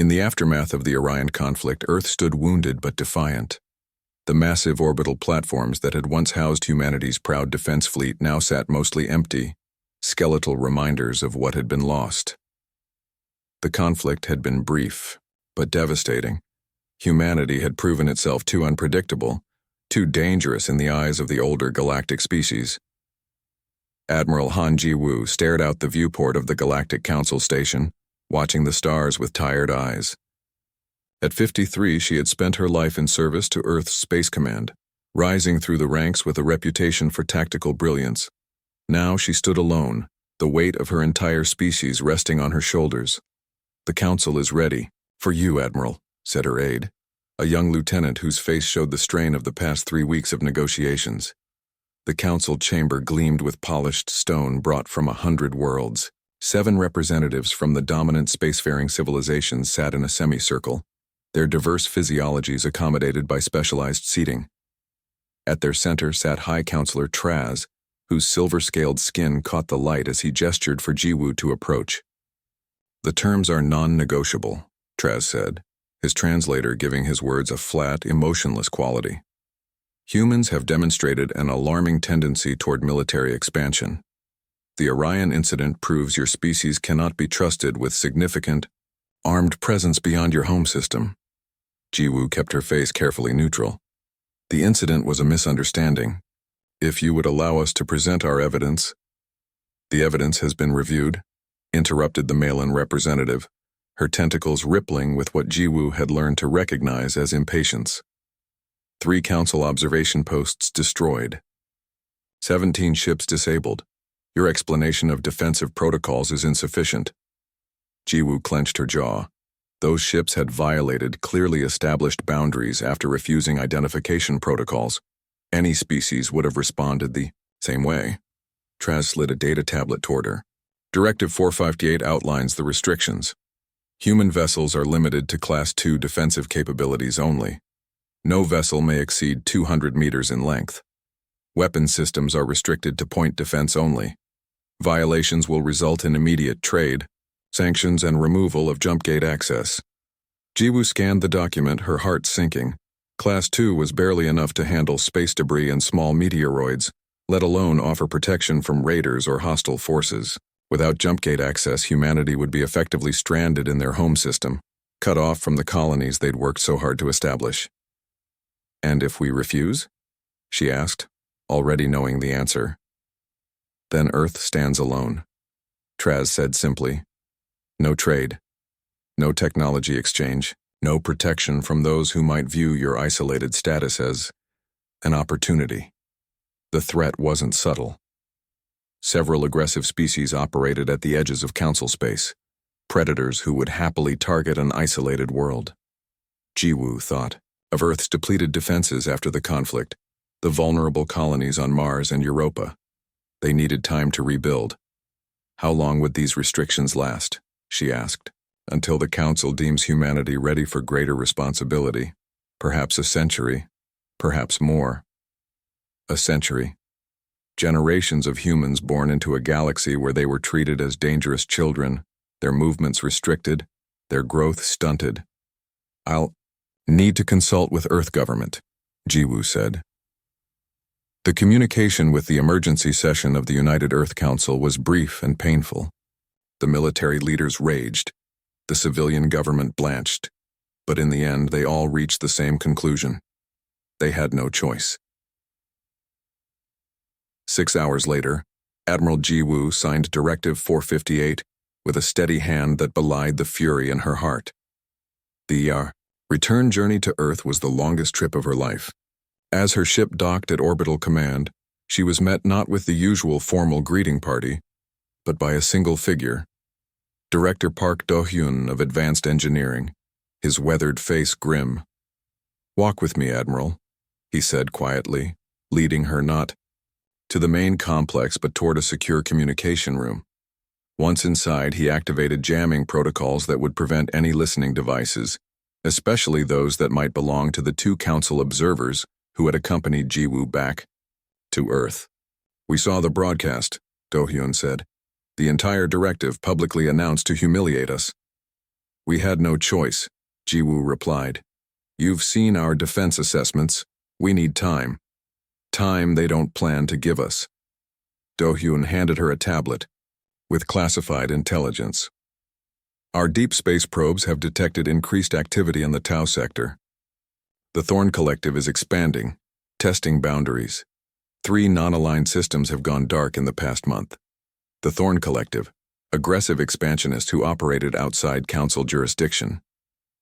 In the aftermath of the Orion conflict, Earth stood wounded but defiant. The massive orbital platforms that had once housed humanity's proud defense fleet now sat mostly empty, skeletal reminders of what had been lost. The conflict had been brief, but devastating. Humanity had proven itself too unpredictable, too dangerous in the eyes of the older galactic species. Admiral Han Ji-woo stared out the viewport of the Galactic Council station, watching the stars with tired eyes. At 53, she had spent her life in service to Earth's Space Command, rising through the ranks with a reputation for tactical brilliance. Now she stood alone, the weight of her entire species resting on her shoulders. "The Council is ready. For you, Admiral," said her aide, a young lieutenant whose face showed the strain of the past 3 weeks of negotiations. The Council chamber gleamed with polished stone brought from 100 worlds. 7 representatives from the dominant spacefaring civilizations sat in a semicircle, their diverse physiologies accommodated by specialized seating. At their center sat High Counselor Traz, whose silver-scaled skin caught the light as he gestured for Ji-woo to approach. "The terms are non-negotiable," Traz said, his translator giving his words a flat, emotionless quality. "Humans have demonstrated an alarming tendency toward military expansion. The Orion incident proves your species cannot be trusted with significant, armed presence beyond your home system." Ji-woo kept her face carefully neutral. "The incident was a misunderstanding. If you would allow us to present our evidence—" "The evidence has been reviewed," interrupted the Malin representative, her tentacles rippling with what Ji-woo had learned to recognize as impatience. 3 Council observation posts destroyed. 17 ships disabled. Your explanation of defensive protocols is insufficient." Ji-woo clenched her jaw. Those ships had violated clearly established boundaries after refusing identification protocols. Any species would have responded the same way. Traz slid a data tablet toward her. "Directive 458 outlines the restrictions. Human vessels are limited to Class 2 defensive capabilities only. No vessel may exceed 200 meters in length. Weapon systems are restricted to point defense only. Violations will result in immediate trade, sanctions, and removal of jump gate access." Ji-woo scanned the document, her heart sinking. Class 2 was barely enough to handle space debris and small meteoroids, let alone offer protection from raiders or hostile forces. Without jump gate access, humanity would be effectively stranded in their home system, cut off from the colonies they'd worked so hard to establish. "And if we refuse?" she asked, already knowing the answer. "Then Earth stands alone," Traz said simply. "No trade, no technology exchange, no protection from those who might view your isolated status as an opportunity." The threat wasn't subtle. Several aggressive species operated at the edges of Council space, predators who would happily target an isolated world. Ji-woo thought of Earth's depleted defenses after the conflict, the vulnerable colonies on Mars and Europa. They needed time to rebuild. "How long would these restrictions last?" she asked. "Until the Council deems humanity ready for greater responsibility. Perhaps a century, perhaps more." A century. Generations of humans born into a galaxy where they were treated as dangerous children, their movements restricted, their growth stunted. "I'll need to consult with Earth government," Ji-woo said. The communication with the emergency session of the United Earth Council was brief and painful. The military leaders raged. The civilian government blanched. But in the end, they all reached the same conclusion. They had no choice. 6 hours later, Admiral Ji-woo signed Directive 458 with a steady hand that belied the fury in her heart. The return journey to Earth was the longest trip of her life. As her ship docked at Orbital Command, she was met not with the usual formal greeting party, but by a single figure. Director Park Do-hyun of Advanced Engineering, his weathered face grim. "Walk with me, Admiral," he said quietly, leading her not to the main complex but toward a secure communication room. Once inside, he activated jamming protocols that would prevent any listening devices, especially those that might belong to the 2 Council observers who had accompanied Ji-woo back to Earth. "We saw the broadcast," Do-hyun said. "The entire directive publicly announced to humiliate us." We had no choice, Jiwoo replied. You've seen our defense assessments. We need time. Time they don't plan to give us. Do-hyun handed her a tablet with classified intelligence. Our deep space probes have detected increased activity in the Tau sector. The Thorn Collective is expanding, testing boundaries. 3 non-aligned systems have gone dark in the past month. The Thorn Collective, aggressive expansionists who operated outside Council jurisdiction.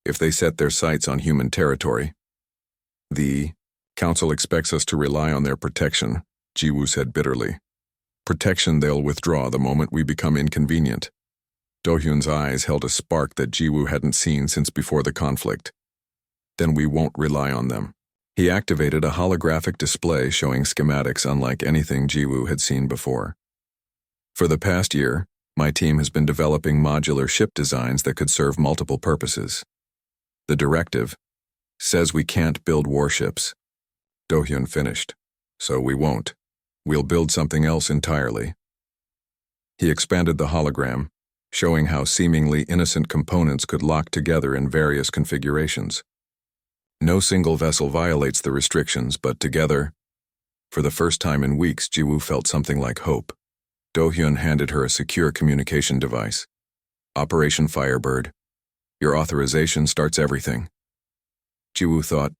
If they set their sights on human territory, the Council expects us to rely on their protection, Jiwoo said bitterly. Protection they'll withdraw the moment we become inconvenient. Do-hyun's eyes held a spark that Jiwoo hadn't seen since before the conflict. Then we won't rely on them. He activated a holographic display showing schematics unlike anything Jiwoo had seen before. For the past year, my team has been developing modular ship designs that could serve multiple purposes. The directive says we can't build warships. Do-hyun finished. So we won't. We'll build something else entirely. He expanded the hologram, showing how seemingly innocent components could lock together in various configurations. No single vessel violates the restrictions, but together, for the first time in weeks, Jiwoo felt something like hope. Do-hyun handed her a secure communication device. Operation Firebird. Your authorization starts everything. Jiwoo thought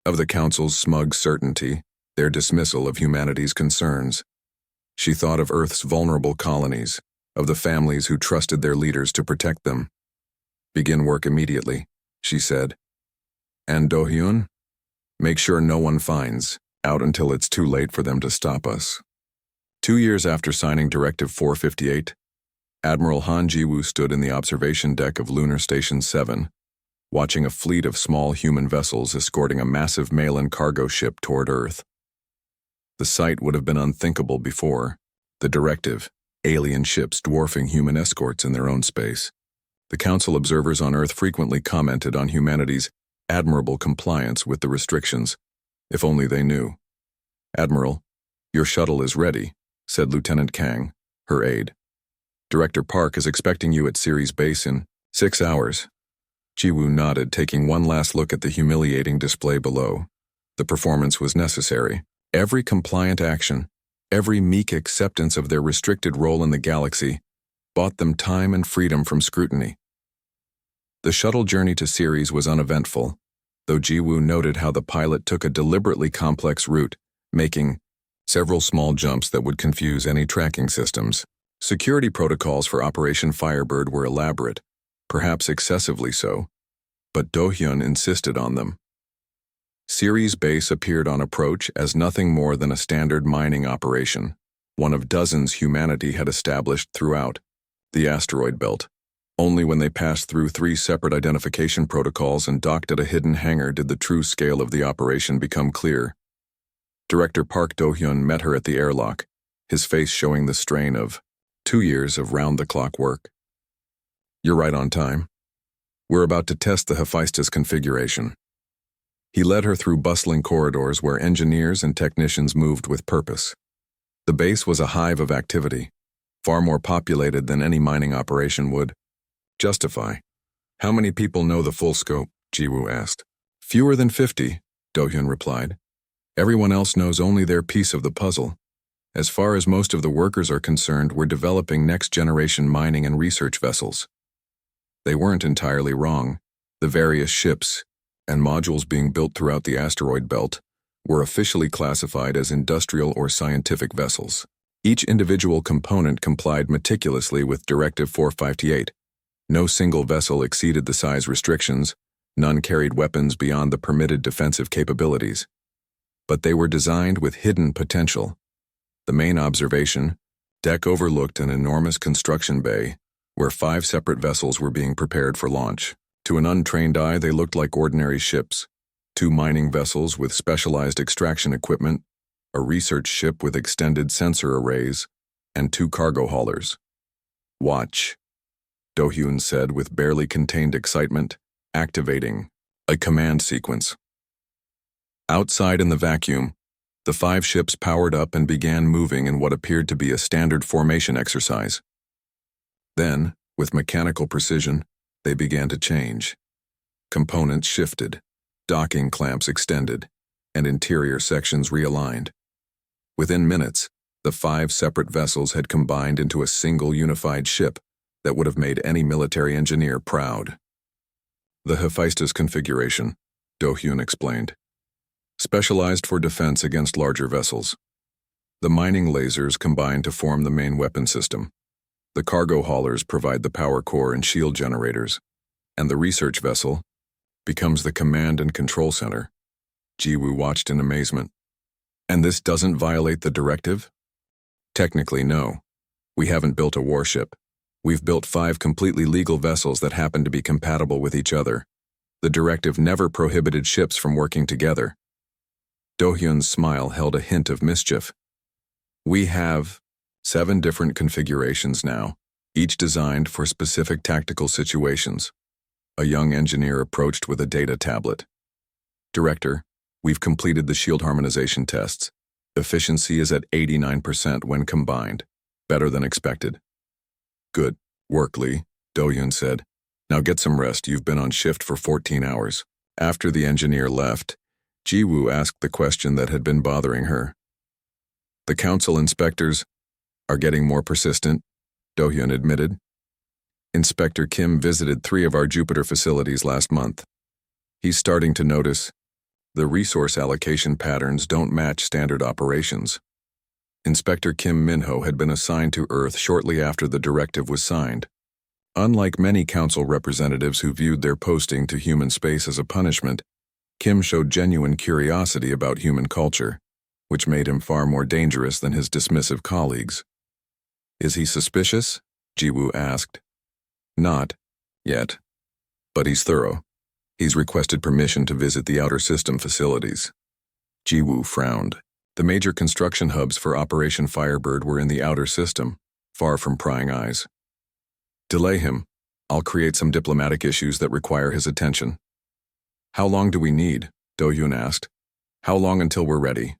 of the Council's smug certainty, their dismissal of humanity's concerns. She thought of Earth's vulnerable colonies, of the families who trusted their leaders to protect them. Begin work immediately, she said. And Do-hyun? Make sure no one finds out until it's too late for them to stop us. 2 years after signing Directive 458, Admiral Han Jiwoo stood in the observation deck of Lunar Station 7, watching a fleet of small human vessels escorting a massive Malin cargo ship toward Earth. The sight would have been unthinkable before. The directive, alien ships dwarfing human escorts in their own space. The Council observers on Earth frequently commented on humanity's admirable compliance with the restrictions, if only they knew. Admiral, your shuttle is ready, said Lieutenant Kang, her aide. Director Park is expecting you at Ceres Base in 6 hours. Jiwoo nodded, taking one last look at the humiliating display below. The performance was necessary. Every compliant action, every meek acceptance of their restricted role in the galaxy, bought them time and freedom from scrutiny. The shuttle journey to Ceres was uneventful, though Jiwoo noted how the pilot took a deliberately complex route, making several small jumps that would confuse any tracking systems. Security protocols for Operation Firebird were elaborate, perhaps excessively so, but Do-hyun insisted on them. Ceres Base appeared on approach as nothing more than a standard mining operation, one of dozens humanity had established throughout the asteroid belt. Only when they passed through 3 separate identification protocols and docked at a hidden hangar did the true scale of the operation become clear. Director Park Do-hyun met her at the airlock, his face showing the strain of 2 years of round-the-clock work. You're right on time. We're about to test the Hephaestus configuration. He led her through bustling corridors where engineers and technicians moved with purpose. The base was a hive of activity, far more populated than any mining operation would justify. How many people know the full scope? Jiwoo asked. Fewer than 50, Do-hyun replied. Everyone else knows only their piece of the puzzle. As far as most of the workers are concerned, we're developing next-generation mining and research vessels. They weren't entirely wrong. The various ships and modules being built throughout the asteroid belt were officially classified as industrial or scientific vessels. Each individual component complied meticulously with Directive 458. No single vessel exceeded the size restrictions, none carried weapons beyond the permitted defensive capabilities. But they were designed with hidden potential. The main observation deck overlooked an enormous construction bay where 5 separate vessels were being prepared for launch. To an untrained eye, they looked like ordinary ships. 2 mining vessels with specialized extraction equipment, a research ship with extended sensor arrays, and 2 cargo haulers. Watch, Do-hyun said with barely contained excitement, activating a command sequence. Outside in the vacuum, the 5 ships powered up and began moving in what appeared to be a standard formation exercise. Then, with mechanical precision, They began to change. Components shifted, docking clamps extended, and interior sections realigned. Within minutes, the 5 separate vessels had combined into a single unified ship that would have made any military engineer proud. The Hephaestus configuration, Do-hyun explained. Specialized for defense against larger vessels. The mining lasers combine to form the main weapon system. The cargo haulers provide the power core and shield generators, and the research vessel becomes the command and control center. Ji-woo watched in amazement. And this doesn't violate the directive? Technically, no. We haven't built a warship. We've built 5 completely legal vessels that happen to be compatible with each other. The directive never prohibited ships from working together. Do-hyun's smile held a hint of mischief. We have 7 different configurations now, each designed for specific tactical situations. A young engineer approached with a data tablet. Director, we've completed the shield harmonization tests. Efficiency is at 89% when combined, better than expected. Good work, Lee, Do-hyun said. Now get some rest, you've been on shift for 14 hours. After the engineer left, Ji-woo asked the question that had been bothering her. The council inspectors are getting more persistent, Do-hyun admitted. Inspector Kim visited 3 of our Jupiter facilities last month. He's starting to notice the resource allocation patterns don't match standard operations. Inspector Kim Min-ho had been assigned to Earth shortly after the directive was signed. Unlike many council representatives who viewed their posting to human space as a punishment, Kim showed genuine curiosity about human culture, which made him far more dangerous than his dismissive colleagues. Is he suspicious? Ji-woo asked. Not yet. But he's thorough. He's requested permission to visit the outer system facilities. Ji-woo frowned. The major construction hubs for Operation Firebird were in the outer system, far from prying eyes. Delay him. I'll create some diplomatic issues that require his attention. How long do we need? Do-hyun asked. How long until we're ready?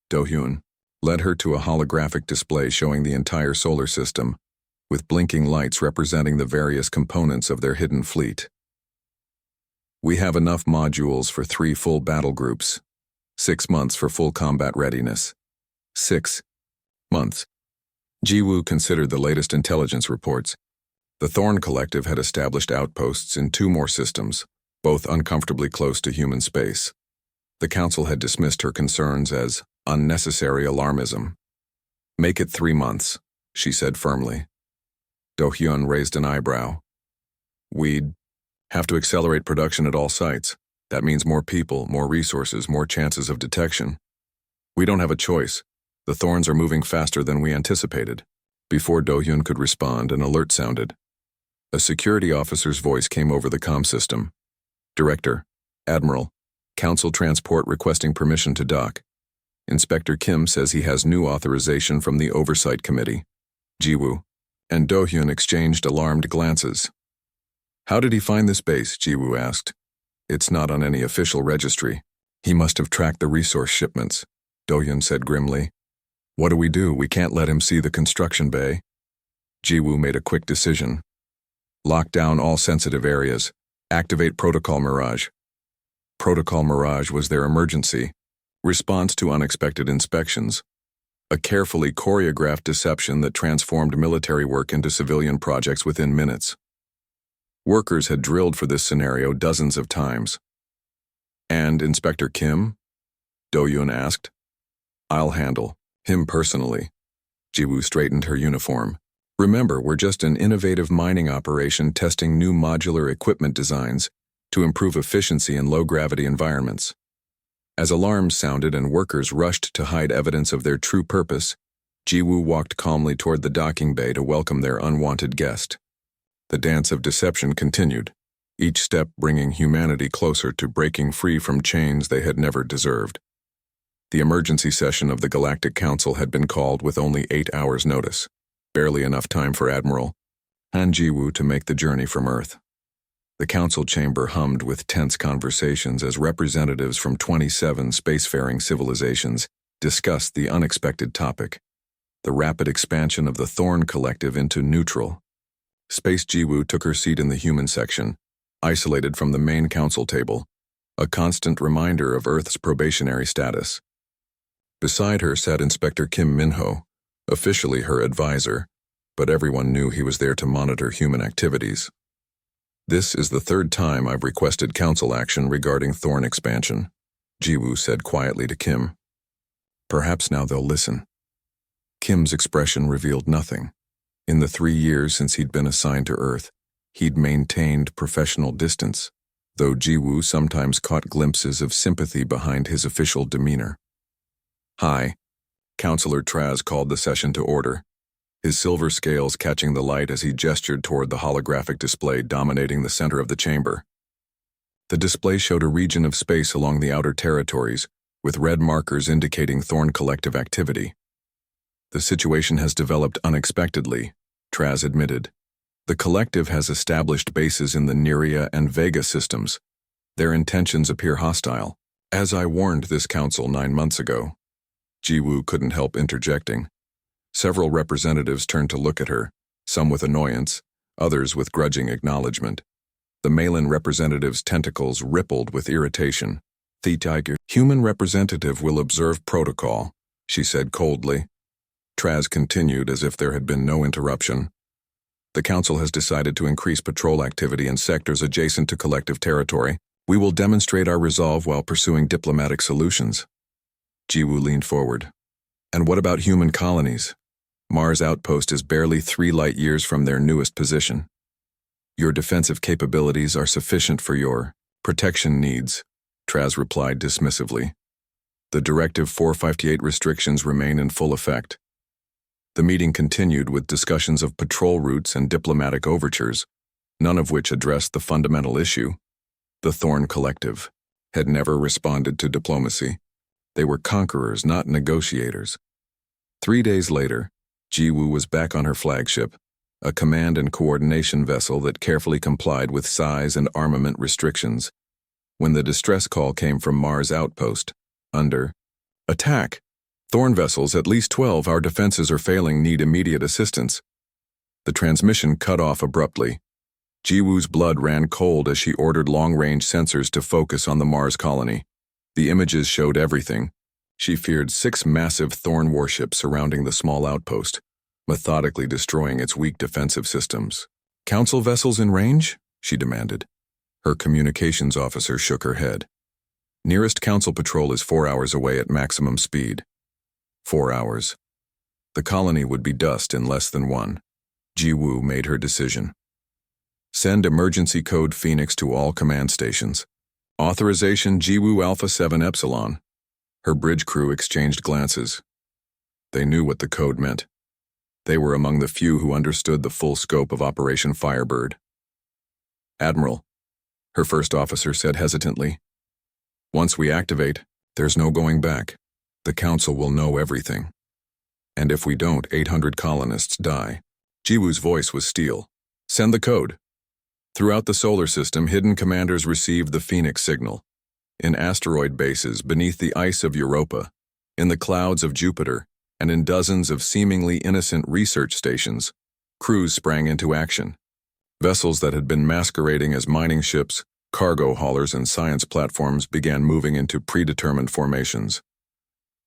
Do-hyun led her to a holographic display showing the entire solar system, with blinking lights representing the various components of their hidden fleet. We have enough modules for 3 full battle groups. 6 months for full combat readiness. 6 months. Ji-woo considered the latest intelligence reports. The Thorn Collective had established outposts in 2 more systems, both uncomfortably close to human space. The council had dismissed her concerns as unnecessary alarmism. Make it 3 months, she said firmly. Do-hyun raised an eyebrow. We'd have to accelerate production at all sites. That means more people, more resources, more chances of detection. We don't have a choice. The Thorns are moving faster than we anticipated. Before Do-hyun could respond, an alert sounded. A security officer's voice came over the comm system. Director, Admiral, Council Transport requesting permission to dock. Inspector Kim says he has new authorization from the Oversight Committee. Ji-woo and Do-hyun exchanged alarmed glances. How did he find this base? Ji-woo asked. It's not on any official registry. He must have tracked the resource shipments, Do-hyun said grimly. What do? We can't let him see the construction bay. Ji-woo made a quick decision. Lock down all sensitive areas. Activate Protocol Mirage. Protocol Mirage was their emergency response to unexpected inspections. A carefully choreographed deception that transformed military work into civilian projects within minutes. Workers had drilled for this scenario dozens of times. And Inspector Kim? Do-hyun asked. I'll handle him personally. Ji-woo straightened her uniform. Remember, we're just an innovative mining operation testing new modular equipment designs to improve efficiency in low-gravity environments. As alarms sounded and workers rushed to hide evidence of their true purpose, Ji-woo walked calmly toward the docking bay to welcome their unwanted guest. The dance of deception continued, each step bringing humanity closer to breaking free from chains they had never deserved. The emergency session of the Galactic Council had been called with only 8 hours' notice, barely enough time for Admiral Han Ji-woo to make the journey from Earth. The council chamber hummed with tense conversations as representatives from 27 spacefaring civilizations discussed the unexpected topic, the rapid expansion of the Thorn Collective into neutral, Space Jiwoo took her seat in the human section, isolated from the main council table, a constant reminder of Earth's probationary status. Beside her sat Inspector Kim Minho, officially her advisor, but everyone knew he was there to monitor human activities. "This is the third time I've requested council action regarding Thorn expansion," Jiwoo said quietly to Kim. "Perhaps now they'll listen." Kim's expression revealed nothing. In the 3 years since he'd been assigned to Earth, he'd maintained professional distance, though Jiwoo sometimes caught glimpses of sympathy behind his official demeanor. "Hi," Counselor Traz called the session to order, his silver scales catching the light as he gestured toward the holographic display dominating the center of the chamber. The display showed a region of space along the outer territories, with red markers indicating Thorn collective activity. "The situation has developed unexpectedly," Traz admitted. "The collective has established bases in the Neria and Vega systems. Their intentions appear hostile. As I warned this council 9 months ago." Jiwoo couldn't help interjecting. Several representatives turned to look at her, some with annoyance, others with grudging acknowledgement. The Malin representative's tentacles rippled with irritation. "The Tiger human representative will observe protocol," she said coldly. Traz continued as if there had been no interruption. "The council has decided to increase patrol activity in sectors adjacent to collective territory. We will demonstrate our resolve while pursuing diplomatic solutions." Jiwoo leaned forward. "And what about human colonies? Mars outpost is barely 3 light years from their newest position. Your defensive capabilities are sufficient for your protection needs," Traz replied dismissively. "The Directive 458 restrictions remain in full effect." The meeting continued with discussions of patrol routes and diplomatic overtures, none of which addressed the fundamental issue. The Thorn Collective had never responded to diplomacy. They were conquerors, not negotiators. 3 days later, Jiwoo was back on her flagship, a command and coordination vessel that carefully complied with size and armament restrictions, when the distress call came from Mars Outpost, under attack. "Thorn vessels, at least 12, our defenses are failing, need immediate assistance." The transmission cut off abruptly. Jiwoo's blood ran cold as she ordered long-range sensors to focus on the Mars colony. The images showed everything. She feared 6 massive Thorn warships surrounding the small outpost, methodically destroying its weak defensive systems. "Council vessels in range?" she demanded. Her communications officer shook her head. "Nearest council patrol is 4 hours away at maximum speed." 4 hours. The colony would be dust in less than 1. Jiwoo made her decision. "Send emergency code Phoenix to all command stations. Authorization Jiwoo Alpha 7 Epsilon." Her bridge crew exchanged glances. They knew what the code meant. They were among the few who understood the full scope of Operation Firebird. "Admiral," her first officer said hesitantly, "once we activate, there's no going back. The Council will know everything. And if we don't, 800 colonists die." Jiwoo's voice was steel. "Send the code." Throughout the solar system, hidden commanders received the Phoenix signal. In asteroid bases beneath the ice of Europa, in the clouds of Jupiter, and in dozens of seemingly innocent research stations, crews sprang into action. Vessels that had been masquerading as mining ships, cargo haulers, and science platforms began moving into predetermined formations.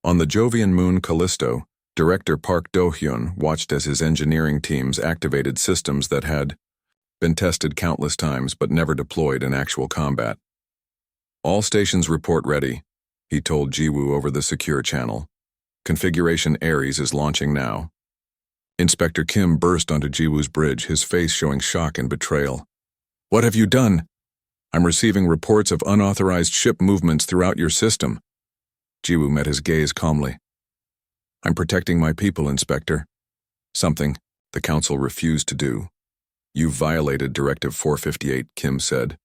On the Jovian moon Callisto, Director Park Do-hyun watched as his engineering teams activated systems that had been tested countless times but never deployed in actual combat. "All stations report ready," he told Jiwoo over the secure channel. "Configuration Ares is launching now." Inspector Kim burst onto Jiwoo's bridge, his face showing shock and betrayal. "What have you done?" "I'm receiving reports of unauthorized ship movements throughout your system." Jiwoo met his gaze calmly. "I'm protecting my people, Inspector." Something the Council refused to do. "You violated Directive 458, Kim said,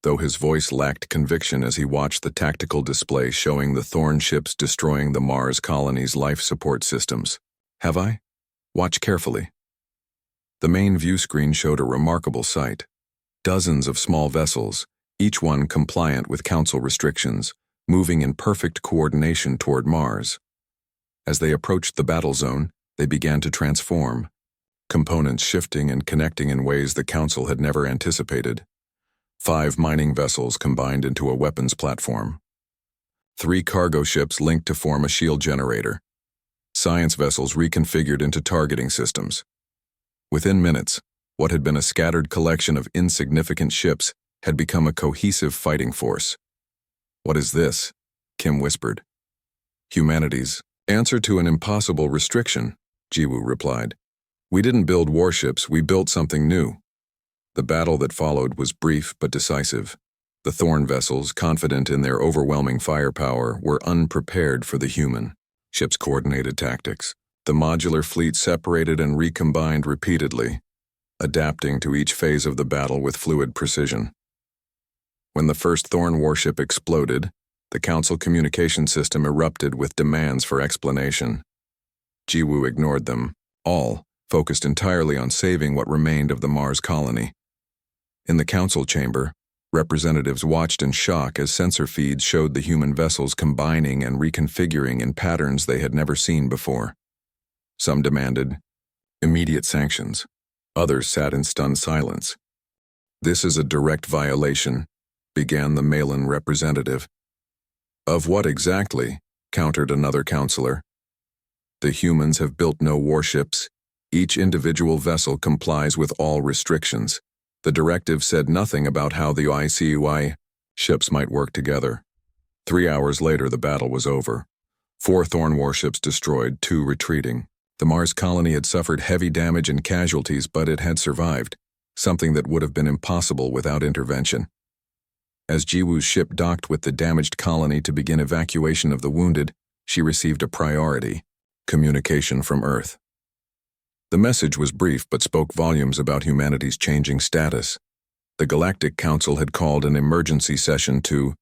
though his voice lacked conviction as he watched the tactical display showing the Thorn ships destroying the Mars colony's life support systems. "Have I? Watch carefully." The main view screen showed a remarkable sight. Dozens of small vessels, each one compliant with Council restrictions, moving in perfect coordination toward Mars. As they approached the battle zone, they began to transform. components shifting and connecting in ways the Council had never anticipated. 5 mining vessels combined into a weapons platform. 3 cargo ships linked to form a shield generator. Science vessels reconfigured into targeting systems. Within minutes, what had been a scattered collection of insignificant ships had become a cohesive fighting force. "What is this?" Kim whispered. "Humanity's answer to an impossible restriction," Jiwoo replied. "We didn't build warships, we built something new." The battle that followed was brief but decisive. The Thorn vessels, confident in their overwhelming firepower, were unprepared for the human ships' coordinated tactics. The modular fleet separated and recombined repeatedly, adapting to each phase of the battle with fluid precision. When the first Thorn warship exploded, the Council communication system erupted with demands for explanation. Jiwoo ignored them, all focused entirely on saving what remained of the Mars colony. In the Council chamber, representatives watched in shock as sensor feeds showed the human vessels combining and reconfiguring in patterns they had never seen before. Some demanded immediate sanctions. Others sat in stunned silence. "This is a direct violation," began the Malin representative. "Of what exactly?" countered another counselor. "The humans have built no warships. Each individual vessel complies with all restrictions. The directive said nothing about how the HFY ships might work together." 3 hours later, the battle was over. 4 Thorn warships destroyed, 2 retreating. The Mars colony had suffered heavy damage and casualties, but it had survived, something that would have been impossible without intervention. As Jiwoo's ship docked with the damaged colony to begin evacuation of the wounded, she received a priority: communication from Earth. The message was brief but spoke volumes about humanity's changing status. The Galactic Council had called an emergency session to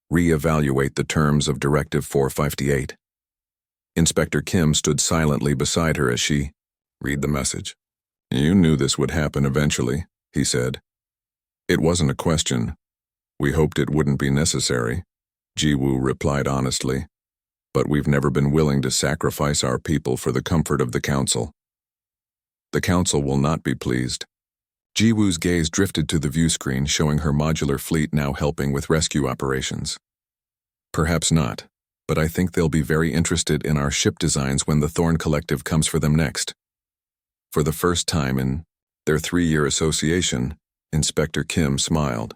re-evaluate the terms of Directive 458. Inspector Kim stood silently beside her as she read the message. "You knew this would happen eventually," he said. "It wasn't a question. We hoped it wouldn't be necessary," Jiwoo replied honestly. "But we've never been willing to sacrifice our people for the comfort of the Council." "The Council will not be pleased." Jiwoo's gaze drifted to the view screen showing her modular fleet now helping with rescue operations. "Perhaps not, but I think they'll be very interested in our ship designs when the Thorn Collective comes for them next." For the first time in their 3-year association, Inspector Kim smiled.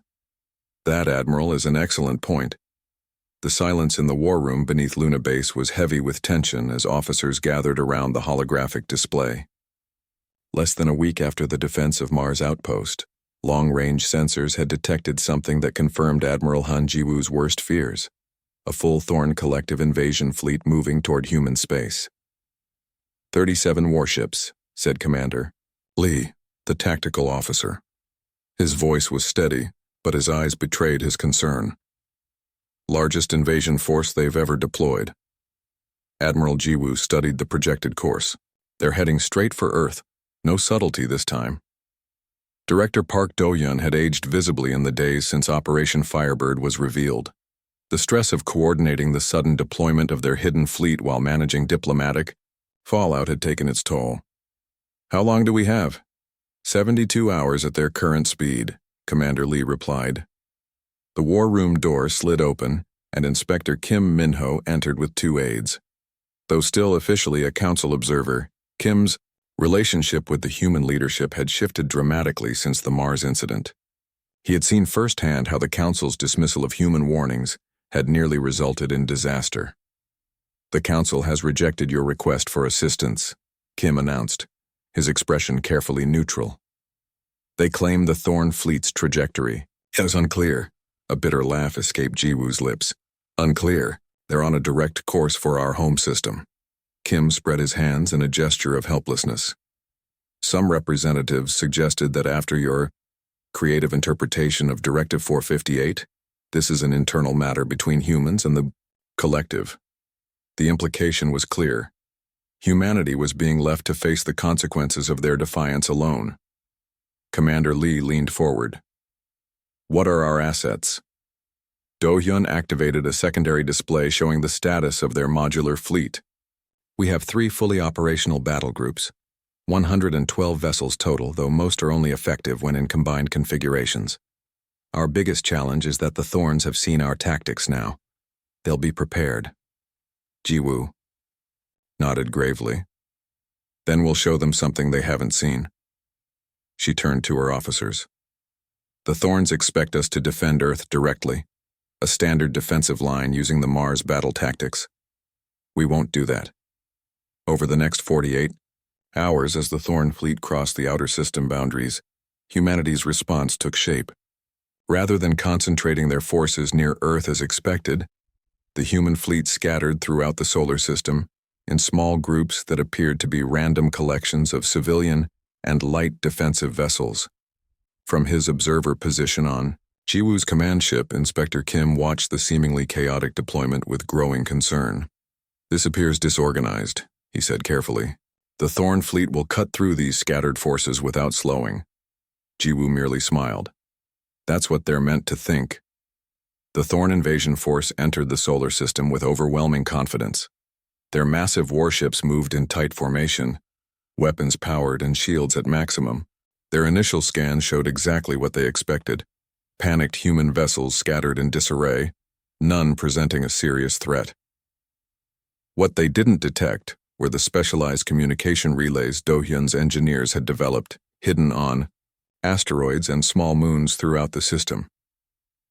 "That, Admiral, is an excellent point." The silence in the war room beneath Luna Base was heavy with tension as officers gathered around the holographic display. Less than a week after the defense of Mars outpost, long-range sensors had detected something that confirmed Admiral Han Jiwoo's worst fears: a full Thorn Collective invasion fleet moving toward human space. 37 warships, said Commander Lee, the tactical officer. His voice was steady, but his eyes betrayed his concern. "Largest invasion force they've ever deployed." Admiral Jiwoo studied the projected course. "They're heading straight for Earth. No subtlety this time." Director Park Do-yeon had aged visibly in the days since Operation Firebird was revealed. The stress of coordinating the sudden deployment of their hidden fleet while managing diplomatic fallout had taken its toll. "How long do we have?" 72 hours at their current speed, Commander Lee replied. The war room door slid open, and Inspector Kim Min-ho entered with 2 aides. Though still officially a council observer, Kim's relationship with the human leadership had shifted dramatically since the Mars incident. He had seen firsthand how the Council's dismissal of human warnings had nearly resulted in disaster. "The Council has rejected your request for assistance," Kim announced, his expression carefully neutral. "They claim the Thorn fleet's trajectory is unclear." A bitter laugh escaped Jiwoo's lips. "Unclear. They're on a direct course for our home system." Kim spread his hands in a gesture of helplessness. "Some representatives suggested that after your creative interpretation of Directive 458, this is an internal matter between humans and the collective." The implication was clear. Humanity was being left to face the consequences of their defiance alone. Commander Lee leaned forward. "What are our assets?" Do-yeon activated a secondary display showing the status of their modular fleet. "We have 3 fully operational battle groups, 112 vessels total, though most are only effective when in combined configurations. Our biggest challenge is that the Thorns have seen our tactics now. They'll be prepared. Jiwoo nodded gravely. Then we'll show them something they haven't seen. She turned to her officers. The Thorns expect us to defend Earth directly, a standard defensive line using the Mars battle tactics. We won't do that. Over the next 48 hours, as the Thorn fleet crossed the outer system boundaries, humanity's response took shape. Rather than concentrating their forces near Earth as expected, the human fleet scattered throughout the solar system in small groups that appeared to be random collections of civilian and light defensive vessels. From his observer position on Jiwoo's command ship, Inspector Kim watched the seemingly chaotic deployment with growing concern. "This appears disorganized," he said carefully. "The Thorn fleet will cut through these scattered forces without slowing." Jiwoo merely smiled. "That's what they're meant to think." The Thorn invasion force entered the solar system with overwhelming confidence. Their massive warships moved in tight formation, weapons powered and shields at maximum. Their initial scans showed exactly what they expected: panicked human vessels scattered in disarray, none presenting a serious threat. What they didn't detect were the specialized communication relays Do-hyun's engineers had developed, hidden on asteroids and small moons throughout the system.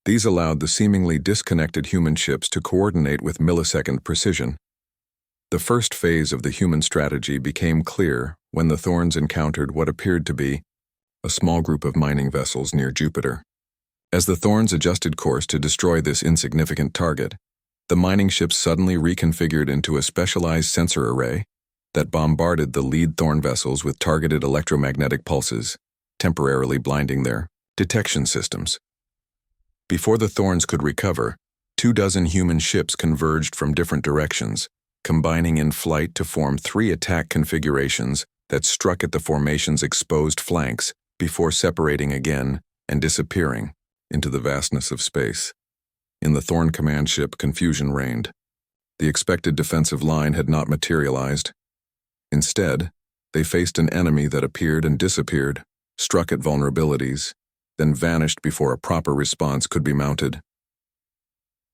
These allowed the seemingly disconnected human ships to coordinate with millisecond precision. The first phase of the human strategy became clear when the Thorns encountered what appeared to be a small group of mining vessels near Jupiter. As the Thorns adjusted course to destroy this insignificant target, the mining ships suddenly reconfigured into a specialized sensor array that bombarded the lead Thorn vessels with targeted electromagnetic pulses, temporarily blinding their detection systems. Before the Thorns could recover, 24 human ships converged from different directions, combining in flight to form 3 attack configurations that struck at the formation's exposed flanks before separating again and disappearing into the vastness of space. In the Thorn command ship, confusion reigned. The expected defensive line had not materialized. Instead, they faced an enemy that appeared and disappeared, struck at vulnerabilities, then vanished before a proper response could be mounted.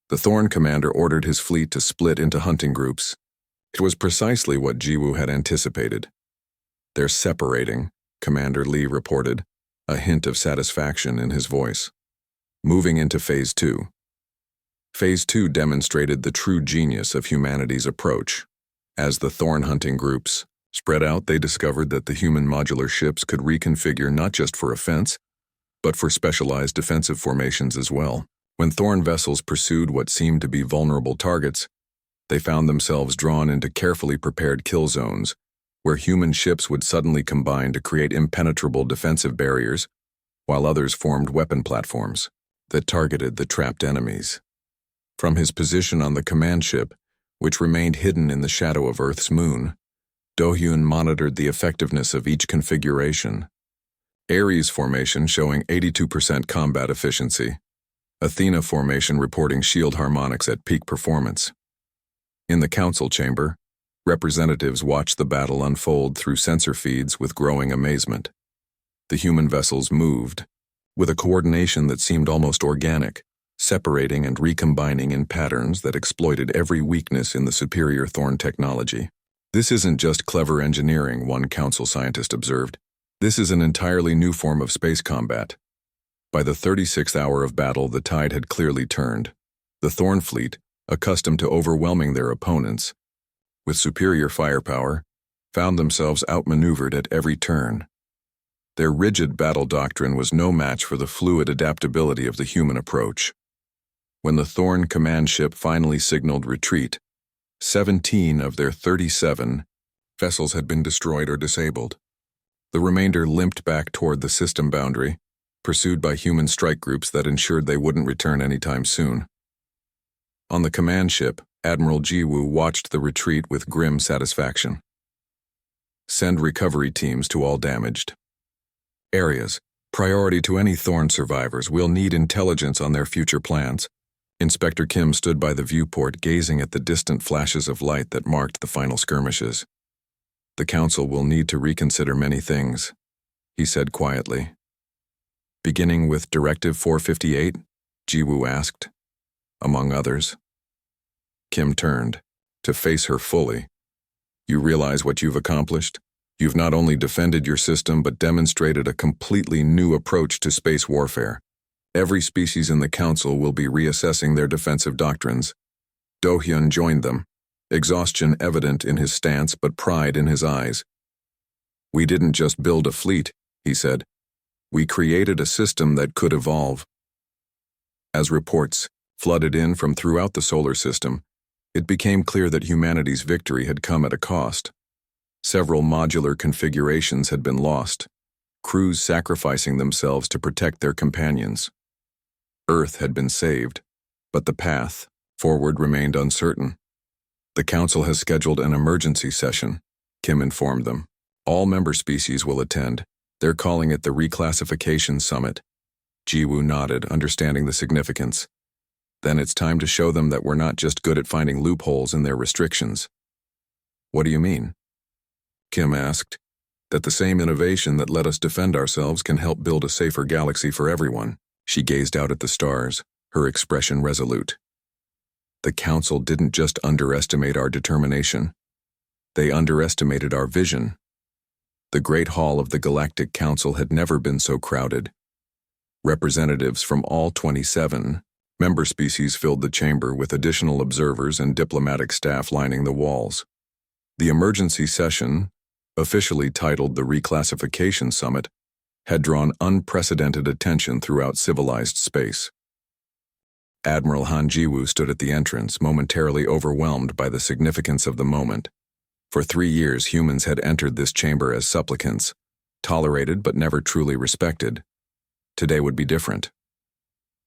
The Thorn commander ordered his fleet to split into hunting groups. It was precisely what Jiwoo had anticipated. "They're separating," Commander Lee reported, a hint of satisfaction in his voice. Moving into Phase 2. Phase 2 demonstrated the true genius of humanity's approach. As the Thorn hunting groups spread out, they discovered that the human modular ships could reconfigure not just for offense, but for specialized defensive formations as well. When Thorn vessels pursued what seemed to be vulnerable targets, they found themselves drawn into carefully prepared kill zones, where human ships would suddenly combine to create impenetrable defensive barriers, while others formed weapon platforms that targeted the trapped enemies. From his position on the command ship, which remained hidden in the shadow of Earth's moon, Do-hyun monitored the effectiveness of each configuration. Ares formation showing 82% combat efficiency. Athena formation reporting shield harmonics at peak performance. In the council chamber, representatives watched the battle unfold through sensor feeds with growing amazement. The human vessels moved, with a coordination that seemed almost organic, separating and recombining in patterns that exploited every weakness in the superior Thorn technology. "This isn't just clever engineering," one council scientist observed. "This is an entirely new form of space combat." By the 36th hour of battle, the tide had clearly turned. The Thorn fleet, accustomed to overwhelming their opponents with superior firepower, found themselves outmaneuvered at every turn. Their rigid battle doctrine was no match for the fluid adaptability of the human approach. When the Thorn command ship finally signaled retreat, 17 of their 37 vessels had been destroyed or disabled. The remainder limped back toward the system boundary, pursued by human strike groups that ensured they wouldn't return anytime soon. On the command ship, Admiral Jiwoo watched the retreat with grim satisfaction. "Send recovery teams to all damaged areas. Priority to any Thorn survivors. We'll need intelligence on their future plans." Inspector Kim stood by the viewport, gazing at the distant flashes of light that marked the final skirmishes. The Council will need to reconsider many things, he said quietly. Beginning with Directive 458, Jiwoo asked, among others. Kim turned, to face her fully. You realize what you've accomplished? You've not only defended your system but demonstrated a completely new approach to space warfare. Every species in the Council will be reassessing their defensive doctrines. Do-hyun joined them, exhaustion evident in his stance but pride in his eyes. We didn't just build a fleet, he said. We created a system that could evolve. As reports flooded in from throughout the solar system, it became clear that humanity's victory had come at a cost. Several modular configurations had been lost, crews sacrificing themselves to protect their companions. Earth had been saved, but the path forward remained uncertain. The Council has scheduled an emergency session, Kim informed them. All member species will attend. They're calling it the Reclassification Summit. Jiwoo nodded, understanding the significance. Then it's time to show them that we're not just good at finding loopholes in their restrictions. What do you mean? Kim asked. That the same innovation that let us defend ourselves can help build a safer galaxy for everyone. She gazed out at the stars, her expression resolute. The Council didn't just underestimate our determination. They underestimated our vision. The Great Hall of the Galactic Council had never been so crowded. Representatives from all 27 member species filled the chamber with additional observers and diplomatic staff lining the walls. The emergency session, officially titled the Reclassification Summit, had drawn unprecedented attention throughout civilized space. Admiral Han Jiwoo stood at the entrance, momentarily overwhelmed by the significance of the moment. For 3 years, humans had entered this chamber as supplicants, tolerated but never truly respected. Today would be different.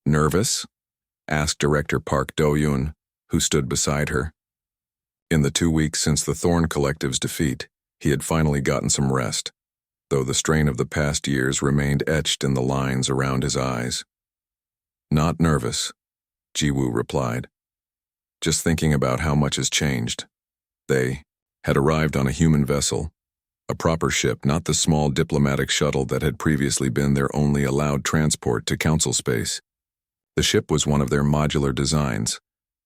Nervous? Asked Director Park Do-yoon, who stood beside her. In the 2 weeks since the Thorn Collective's defeat, he had finally gotten some rest, though the strain of the past years remained etched in the lines around his eyes. Not nervous, Jiwoo replied. Just thinking about how much has changed. They had arrived on a human vessel, a proper ship, not the small diplomatic shuttle that had previously been their only allowed transport to Council space. The ship was one of their modular designs,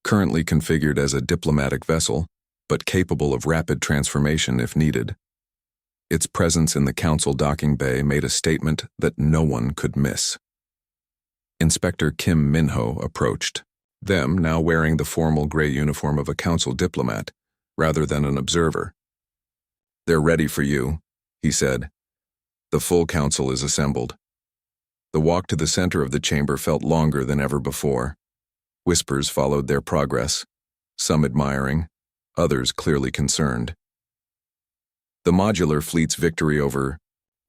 currently configured as a diplomatic vessel, but capable of rapid transformation if needed. Its presence in the Council docking bay made a statement that no one could miss. Inspector Kim Minho approached, them now wearing the formal gray uniform of a Council diplomat, rather than an observer. They're ready for you, he said. The full Council is assembled. The walk to the center of the chamber felt longer than ever before. Whispers followed their progress, some admiring, others clearly concerned. The modular fleet's victory over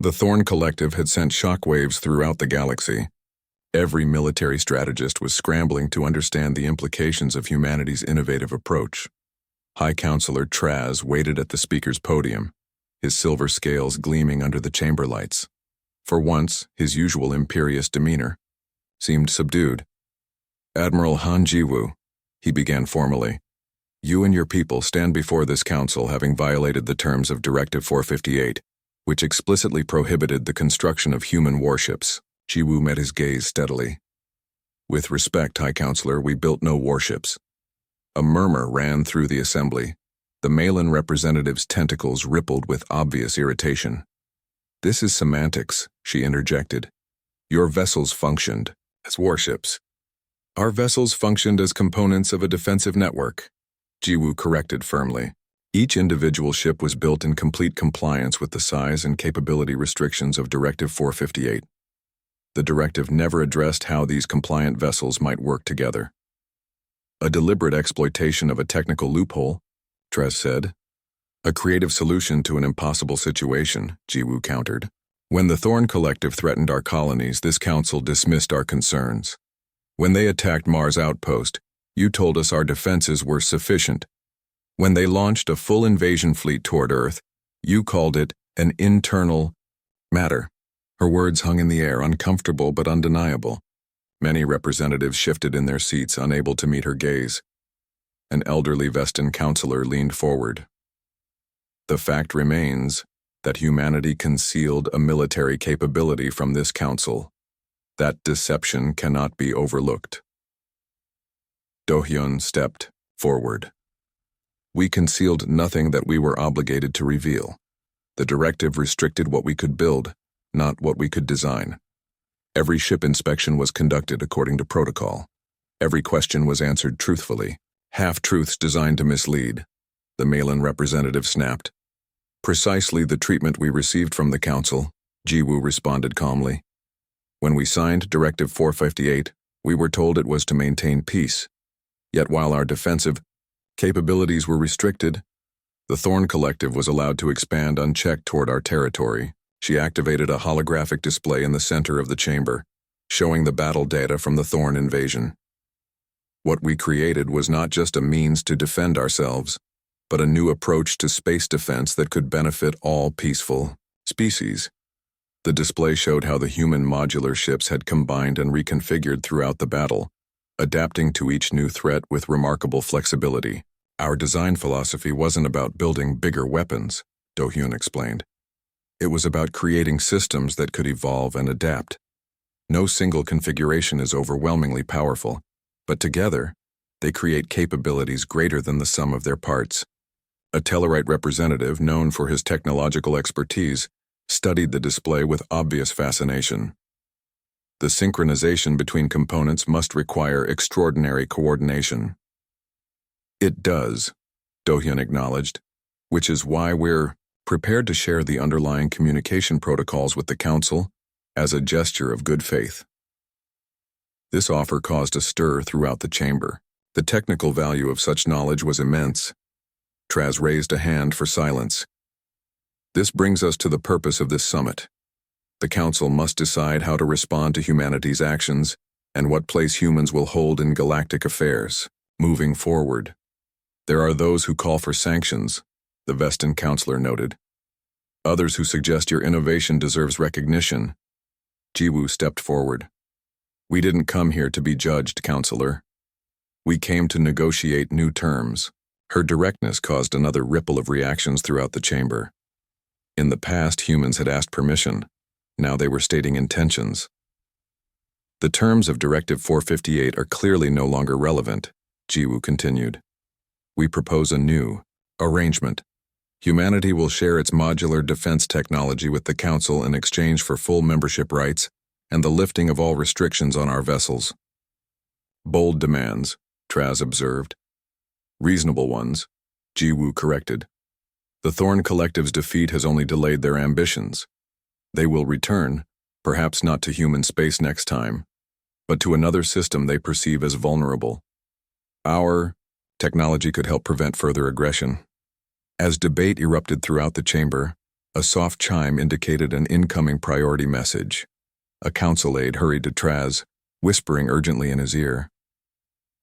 the Thorn Collective had sent shockwaves throughout the galaxy. Every military strategist was scrambling to understand the implications of humanity's innovative approach. High Counselor Traz waited at the speaker's podium, his silver scales gleaming under the chamber lights. For once, his usual imperious demeanor seemed subdued. Admiral Han Jiwoo, he began formally, you and your people stand before this council having violated the terms of Directive 458, which explicitly prohibited the construction of human warships. Jiwoo met his gaze steadily. With respect, High Counselor, we built no warships. A murmur ran through the assembly. The Malin representative's tentacles rippled with obvious irritation. This is semantics, she interjected. Your vessels functioned as warships. Our vessels functioned as components of a defensive network, Jiwoo corrected firmly. Each individual ship was built in complete compliance with the size and capability restrictions of Directive 458. The directive never addressed how these compliant vessels might work together. A deliberate exploitation of a technical loophole, Trez said. A creative solution to an impossible situation, Jiwoo countered. When the Thorn Collective threatened our colonies, this council dismissed our concerns. When they attacked Mars Outpost, you told us our defenses were sufficient. When they launched a full invasion fleet toward Earth, you called it an internal matter. Her words hung in the air, uncomfortable but undeniable. Many representatives shifted in their seats, unable to meet her gaze. An elderly Vestan counselor leaned forward. The fact remains that humanity concealed a military capability from this council. That deception cannot be overlooked. Do-hyun stepped forward. We concealed nothing that we were obligated to reveal. The directive restricted what we could build, not what we could design. Every ship inspection was conducted according to protocol. Every question was answered truthfully. Half-truths designed to mislead. The Malin representative snapped. Precisely the treatment we received from the council, Jiwoo responded calmly. When we signed Directive 458, we were told it was to maintain peace. Yet while our defensive capabilities were restricted, the Thorn Collective was allowed to expand unchecked toward our territory. She activated a holographic display in the center of the chamber, showing the battle data from the Thorn invasion. What we created was not just a means to defend ourselves, but a new approach to space defense that could benefit all peaceful species. The display showed how the human modular ships had combined and reconfigured throughout the battle, adapting to each new threat with remarkable flexibility. Our design philosophy wasn't about building bigger weapons, Do-hyun explained. It was about creating systems that could evolve and adapt. No single configuration is overwhelmingly powerful, but together, they create capabilities greater than the sum of their parts. A Tellarite representative, known for his technological expertise, studied the display with obvious fascination. The synchronization between components must require extraordinary coordination. It does, Do-hyun acknowledged, which is why we're prepared to share the underlying communication protocols with the Council as a gesture of good faith. This offer caused a stir throughout the chamber. The technical value of such knowledge was immense. Traz raised a hand for silence. This brings us to the purpose of this summit. The Council must decide how to respond to humanity's actions and what place humans will hold in galactic affairs. Moving forward, there are those who call for sanctions, the Veston counselor noted. Others who suggest your innovation deserves recognition. Jiwoo stepped forward. We didn't come here to be judged, counselor. We came to negotiate new terms. Her directness caused another ripple of reactions throughout the chamber. In the past, humans had asked permission. Now they were stating intentions. The terms of Directive 458 are clearly no longer relevant, Jiwoo continued. We propose a new arrangement. Humanity will share its modular defense technology with the Council in exchange for full membership rights and the lifting of all restrictions on our vessels. Bold demands, Traz observed. Reasonable ones, Jiwoo corrected. The Thorn Collective's defeat has only delayed their ambitions. They will return, perhaps not to human space next time, but to another system they perceive as vulnerable. Our technology could help prevent further aggression. As debate erupted throughout the chamber, a soft chime indicated an incoming priority message. A council aide hurried to Traz, whispering urgently in his ear.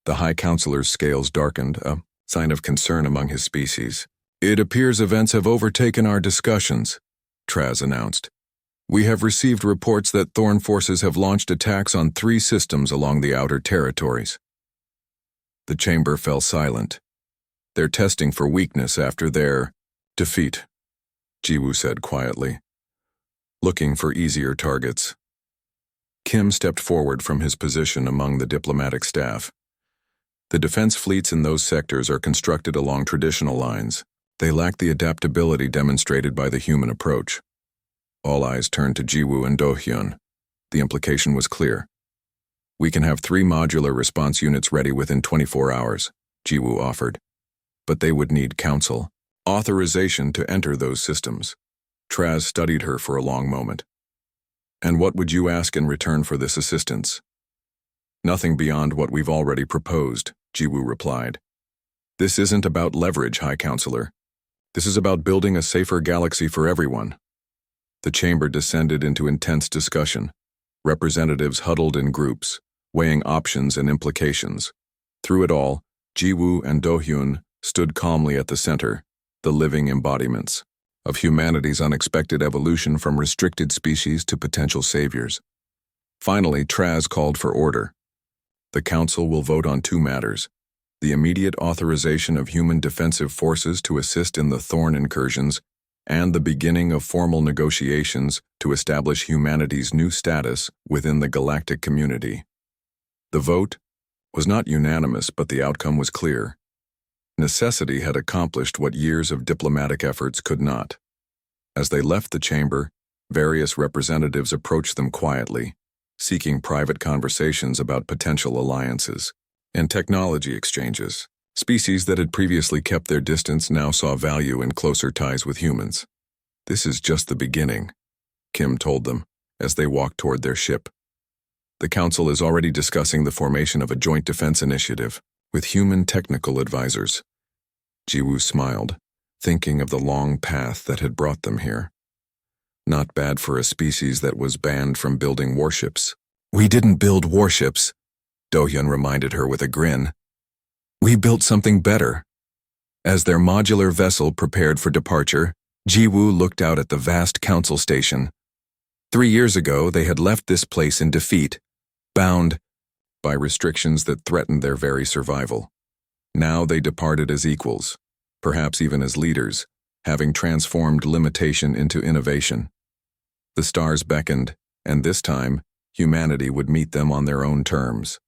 The High Counselor's scales darkened, a sign of concern among his species. It appears events have overtaken our discussions, Traz announced. We have received reports that Thorn forces have launched attacks on 3 systems along the outer territories. The chamber fell silent. They're testing for weakness after their defeat, Jiwoo said quietly. Looking for easier targets. Kim stepped forward from his position among the diplomatic staff. The defense fleets in those sectors are constructed along traditional lines. They lack the adaptability demonstrated by the human approach. All eyes turned to Jiwoo and Do-hyun. The implication was clear. We can have 3 modular response units ready within 24 hours, Jiwoo offered. But they would need council authorization to enter those systems. Traz studied her for a long moment. And what would you ask in return for this assistance? Nothing beyond what we've already proposed, Jiwoo replied. This isn't about leverage, High Counselor. This is about building a safer galaxy for everyone. The chamber descended into intense discussion. Representatives huddled in groups, weighing options and implications. Through it all, Jiwoo and Do-hyun stood calmly at the center, the living embodiments of humanity's unexpected evolution from restricted species to potential saviors. Finally, Traz called for order. The Council will vote on 2 matters: the immediate authorization of human defensive forces to assist in the Thorn incursions, and the beginning of formal negotiations to establish humanity's new status within the galactic community. The vote was not unanimous, but the outcome was clear. Necessity had accomplished what years of diplomatic efforts could not. As they left the chamber, various representatives approached them quietly, seeking private conversations about potential alliances and technology exchanges. Species that had previously kept their distance now saw value in closer ties with humans. "This is just the beginning," Kim told them as they walked toward their ship. "The Council is already discussing the formation of a joint defense initiative with human technical advisors." Jiwoo smiled, thinking of the long path that had brought them here. Not bad for a species that was banned from building warships. "We didn't build warships," Do-hyun reminded her with a grin. "We built something better." As their modular vessel prepared for departure, Jiwoo looked out at the vast council station. 3 years ago, they had left this place in defeat, bound by restrictions that threatened their very survival. Now they departed as equals, perhaps even as leaders, having transformed limitation into innovation. The stars beckoned, and this time, humanity would meet them on their own terms.